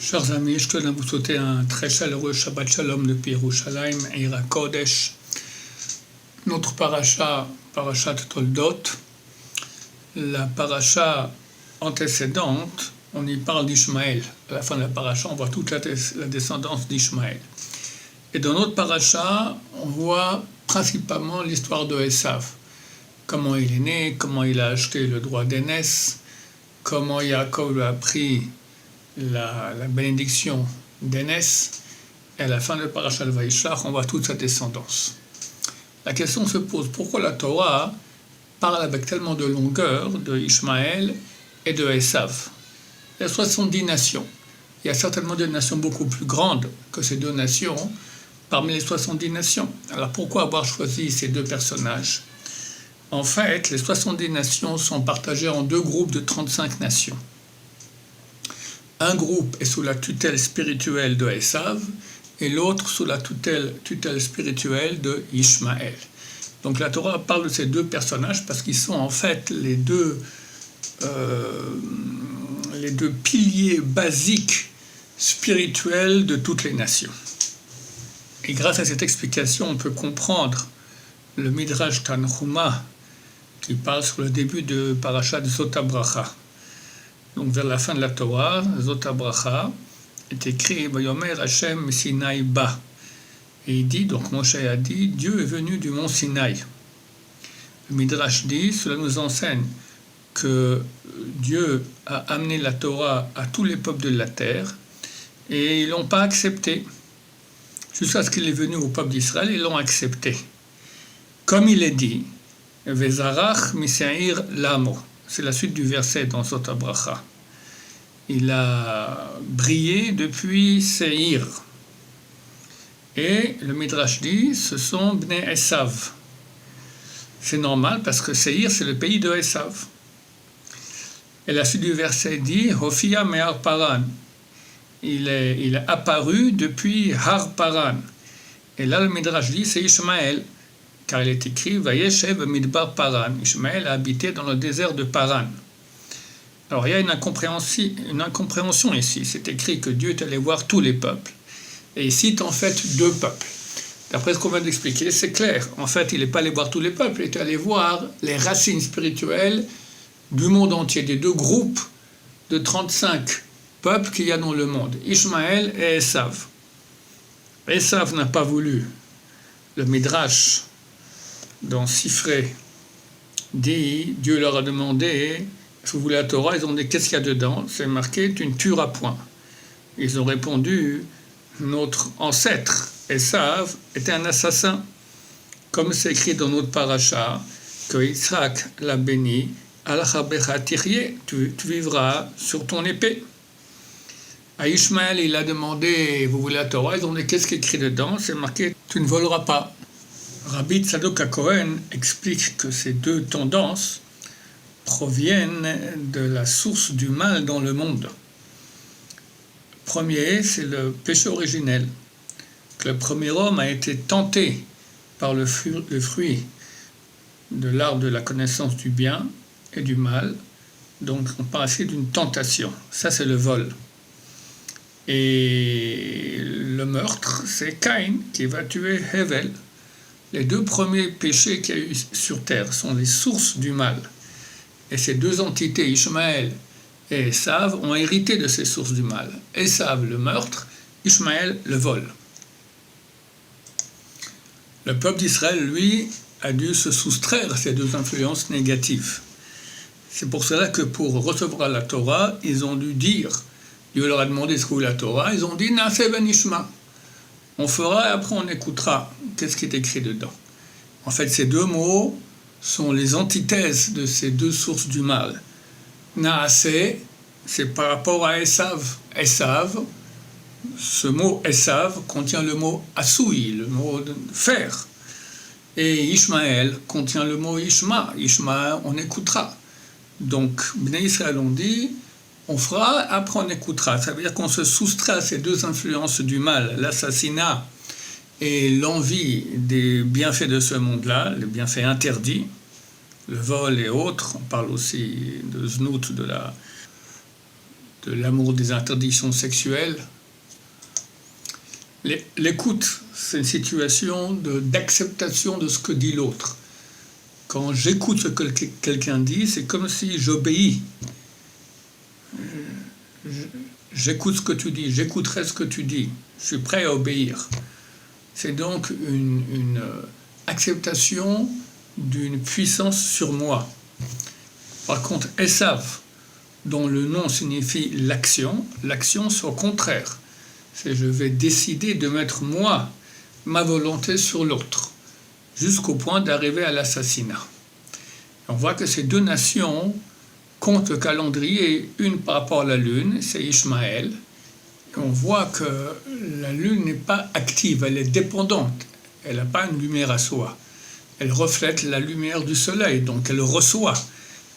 Chers amis, je tenais à vous souhaiter un très chaleureux Shabbat Shalom depuis Yerushalayim, Eir HaKodesh. Notre paracha, Parashat Toldot, la paracha antécédente, on y parle d'Ishmaël. À la fin de la paracha, on voit toute la descendance d'Ishmaël. Et dans notre paracha, on voit principalement l'histoire de Esav. Comment il est né, comment il a acheté le droit d'aînesse, comment Yaakov lui a pris la bénédiction d'aînesse, et à la fin de Parashat Vaishlach, on voit toute sa descendance. La question se pose, pourquoi la Torah parle avec tellement de longueur de Ishmaël et de Esav? Il y a 70 nations. Il y a certainement des nations beaucoup plus grandes que ces deux nations parmi les 70 nations. Alors pourquoi avoir choisi ces deux personnages? En fait, les 70 nations sont partagées en deux groupes de 35 nations. Un groupe est sous la tutelle spirituelle de Esav et l'autre sous la tutelle spirituelle de Ishmaël. Donc la Torah parle de ces deux personnages parce qu'ils sont en fait les deux piliers basiques spirituels de toutes les nations. Et grâce à cette explication, on peut comprendre le Midrash Tanhuma qui parle sur le début de Parashat Zot HaBracha. Donc vers la fin de la Torah, Zot HaBracha est écrit Vayomer Hashem Sinaï Ba. Et il dit, donc Moshe a dit, Dieu est venu du mont Sinaï. Le Midrash dit, cela nous enseigne que Dieu a amené la Torah à tous les peuples de la terre et ils ne l'ont pas accepté. Jusqu'à ce qu'il est venu au peuple d'Israël, ils l'ont accepté. Comme il est dit, Vezarach Miseir Lamo. C'est la suite du verset dans Zot HaBracha. Il a brillé depuis Seir. Et le Midrash dit, ce sont Bnei Esav. C'est normal parce que Seir, c'est le pays de Esav. Et la suite du verset dit, Hofia Me'ar Paran. Il est apparu depuis Har Paran. Et là, le Midrash dit, c'est Ishmaël. Car il est écrit, Vayeshev Midbar Paran. Ishmaël a habité dans le désert de Paran. Alors il y a une incompréhension ici. C'est écrit que Dieu est allé voir tous les peuples. Et il cite en fait deux peuples. D'après ce qu'on vient d'expliquer, c'est clair. En fait, il n'est pas allé voir tous les peuples, il est allé voir les racines spirituelles du monde entier, des deux groupes de 35 peuples qu'il y a dans le monde, Ishmaël et Esav. Esav n'a pas voulu. Le Midrash, dans Sifré, dit, Dieu leur a demandé, est-ce que vous voulez la Torah? Ils ont dit, qu'est-ce qu'il y a dedans? C'est marqué, tu ne tueras point. Ils ont répondu, notre ancêtre, Esav, était un assassin. Comme c'est écrit dans notre paracha, que Yitzhak l'a béni, Al-Chabecha Tirye, tu vivras sur ton épée. À Ishmaël, il a demandé, vous voulez la Torah? Ils ont dit, qu'est-ce qui est écrit dedans? C'est marqué, tu ne voleras pas. Rabbi Tzadok HaKohen explique que ces deux tendances proviennent de la source du mal dans le monde. Premier, c'est le péché originel. Que le premier homme a été tenté par le fruit de l'arbre de la connaissance du bien et du mal. Donc on parle ici d'une tentation. Ça, c'est le vol. Et le meurtre, c'est Caïn qui va tuer Hevel. Les deux premiers péchés qu'il y a eu sur terre sont les sources du mal. Et ces deux entités, Ishmaël et Esav, ont hérité de ces sources du mal. Esav, le meurtre, Ishmaël, le vol. Le peuple d'Israël, lui, a dû se soustraire à ces deux influences négatives. C'est pour cela que pour recevoir la Torah, ils ont dû dire, Dieu leur a demandé ce que vous la Torah, ils ont dit, Naaseh ben Ishma. On fera et après on écoutera qu'est-ce qui est écrit dedans. En fait, ces deux mots sont les antithèses de ces deux sources du mal. Naaseh, c'est par rapport à Esav. Esav, ce mot Esav contient le mot Asui, le mot faire. Et Ishmaël contient le mot Ishma. Ishma, on écoutera. Donc, Bnei Israël ont dit, on fera, après on écoutera. Ça veut dire qu'on se soustrait à ces deux influences du mal, l'assassinat et l'envie des bienfaits de ce monde-là, les bienfaits interdits, le vol et autres. On parle aussi de znout, de l'amour des interdictions sexuelles. L'écoute, c'est une situation d'acceptation de ce que dit l'autre. Quand j'écoute ce que quelqu'un dit, c'est comme si j'obéis. J'écoute ce que tu dis, j'écouterai ce que tu dis, je suis prêt à obéir. C'est donc une acceptation d'une puissance sur moi. Par contre, Esav, dont le nom signifie l'action, c'est au contraire. C'est je vais décider de mettre moi, ma volonté sur l'autre, jusqu'au point d'arriver à l'assassinat. On voit que ces deux nations comptent le calendrier, une par rapport à la lune, c'est Ishmaël. Et on voit que la lune n'est pas active, elle est dépendante, elle n'a pas une lumière à soi. Elle reflète la lumière du soleil, donc elle reçoit.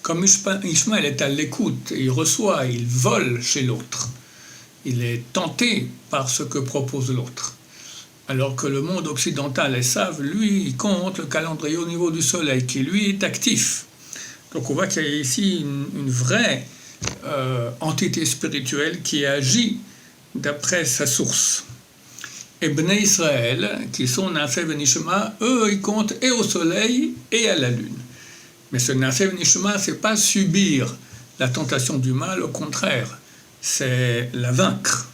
Comme Ishmaël est à l'écoute, il reçoit, il vole chez l'autre. Il est tenté par ce que propose l'autre. Alors que le monde occidental, Esav, lui, il compte le calendrier au niveau du soleil, qui lui est actif. Donc on voit qu'il y a ici une vraie entité spirituelle qui agit d'après sa source. Et Bnei Israël, qui sont Naaseh Venishma, eux, ils comptent et au soleil et à la lune. Mais ce Naaseh Venishma, c'est pas subir la tentation du mal, au contraire, c'est la vaincre.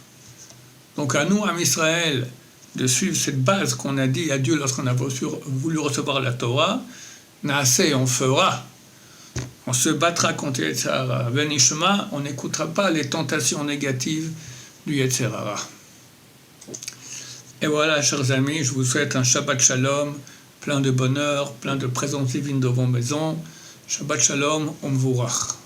Donc à nous, à Israël, de suivre cette base qu'on a dit à Dieu lorsqu'on a voulu recevoir la Torah, Naaseh, on fera. On se battra contre Yetzer Hara. Venishma, on n'écoutera pas les tentations négatives du Yetzer Hara. Et voilà, chers amis, je vous souhaite un Shabbat Shalom, plein de bonheur, plein de présence divine dans vos maisons. Shabbat Shalom, Om Vorach.